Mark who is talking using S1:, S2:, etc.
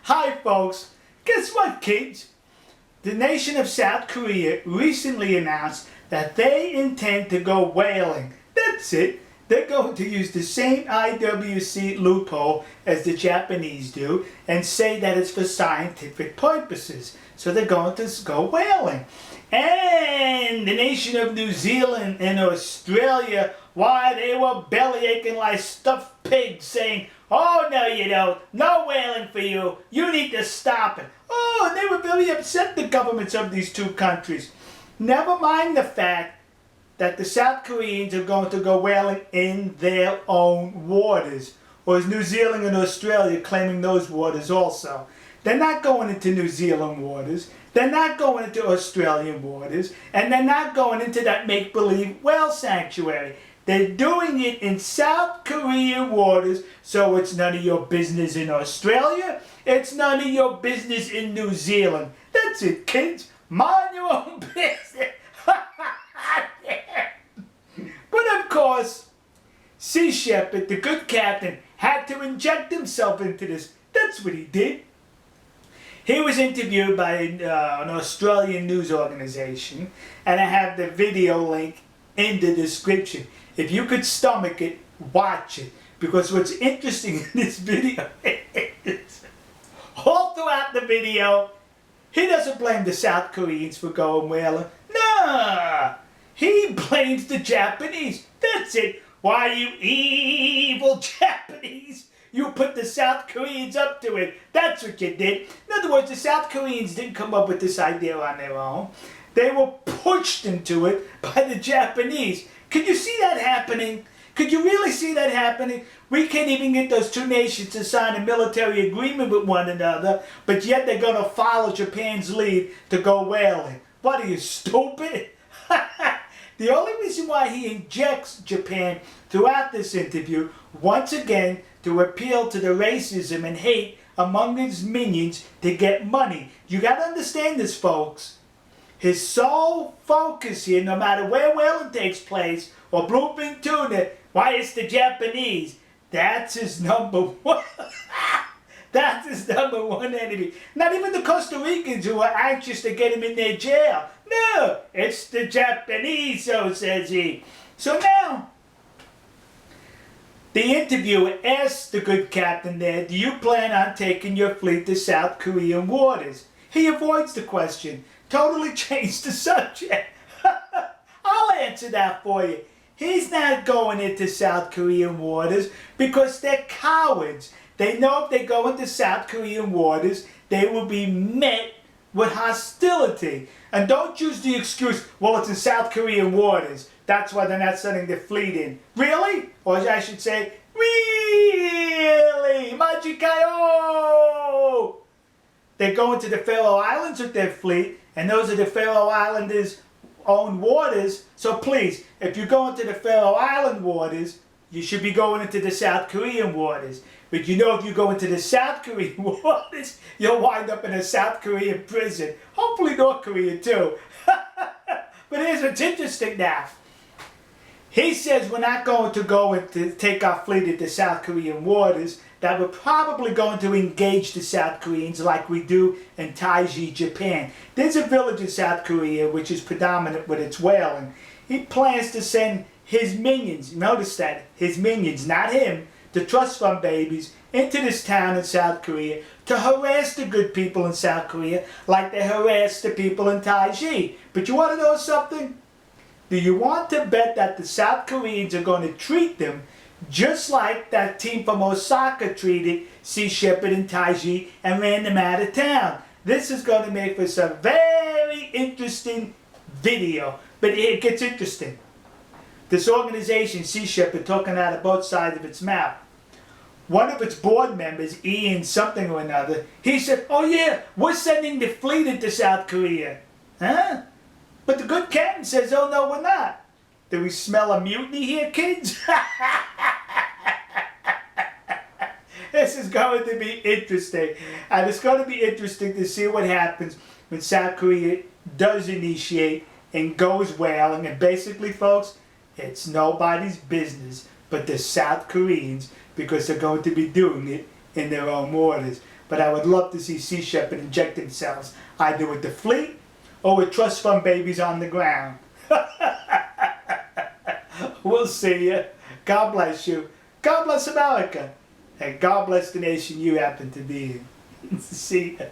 S1: Hi folks, guess what kids? The nation of South Korea recently announced that they intend to go whaling. That's it. They're going to use the same IWC loophole as the Japanese do and say that it's for scientific purposes. So they're going to go whaling. And the nation of New Zealand and Australia, why, they were bellyaching like stuffed pigs saying, "Oh, no you don't. No whaling for you. You need to stop it." Oh, and they were very upset, the governments of these two countries. Never mind the fact that the South Koreans are going to go whaling in their own waters. Or is New Zealand and Australia claiming those waters also? They're not going into New Zealand waters. They're not going into Australian waters. And they're not going into that make-believe whale sanctuary. They're doing it in South Korean waters, so it's none of your business in Australia. It's none of your business in New Zealand. That's it, kids. Mind your own business. But of course, Sea Shepherd, the good captain, had to inject himself into this. That's what he did. He was interviewed by an Australian news organization, and I have the video link in the description. If you could stomach it, watch it. Because what's interesting in this video is, all throughout the video, he doesn't blame the South Koreans for going whaling. Nah! He blames the Japanese. That's it. Why, you evil Japanese? You put the South Koreans up to it. That's what you did. In other words, the South Koreans didn't come up with this idea on their own. They were pushed into it by the Japanese. Could you see that happening? Could you really see that happening? We can't even get those two nations to sign a military agreement with one another, but yet they're going to follow Japan's lead to go whaling. What, are you stupid? The only reason why he injects Japan throughout this interview, once again, to appeal to the racism and hate among his minions to get money. You got to understand this, folks. His sole focus here, no matter where whaling takes place, or bluefin tuna, why, it's the Japanese. That's his number one. That's his number one enemy. Not even the Costa Ricans who are anxious to get him in their jail. No, it's the Japanese, so says he. So now, the interviewer asks the good captain there, "Do you plan on taking your fleet to South Korean waters?" He avoids the question, totally changed the subject. I'll answer that for you. He's not going into South Korean waters because they're cowards. They know if they go into South Korean waters, they will be met with hostility. And don't use the excuse, well, it's in South Korean waters. That's why they're not sending their fleet in. Really? Or I should say, really? Majikayo! They go into the Faroe Islands with their fleet, and those are the Faroe Islanders' own waters. So please, if you go into the Faroe Island waters, you should be going into the South Korean waters. But you know, if you go into the South Korean waters, you'll wind up in a South Korean prison. Hopefully North Korea too. But here's what's interesting now. He says we're not going to go into take our fleet into South Korean waters, that we're probably going to engage the South Koreans like we do in Taiji, Japan. There's a village in South Korea which is predominant with its whaling. He plans to send his minions, notice that, his minions, not him, the trust fund babies, into this town in South Korea to harass the good people in South Korea like they harass the people in Taiji. But you want to know something? Do you want to bet that the South Koreans are going to treat them just like that team from Osaka treated Sea Shepherd and Taiji and ran them out of town? This is going to make for some very interesting video. But it gets interesting. This organization, Sea Shepherd, talking out of both sides of its mouth. One of its board members, Ian something or another, he said, "Oh yeah, we're sending the fleet into South Korea." Huh? But the good captain says, "Oh no, we're not." Do we smell a mutiny here, kids? This is going to be interesting. And it's going to be interesting to see what happens when South Korea does initiate and goes whaling. And basically, folks, it's nobody's business but the South Koreans, because they're going to be doing it in their own waters. but I would love to see Sea Shepherd inject themselves either with the fleet or with trust fund babies on the ground. We'll see you. God bless you. God bless America. And God bless the nation you happen to be in. See ya.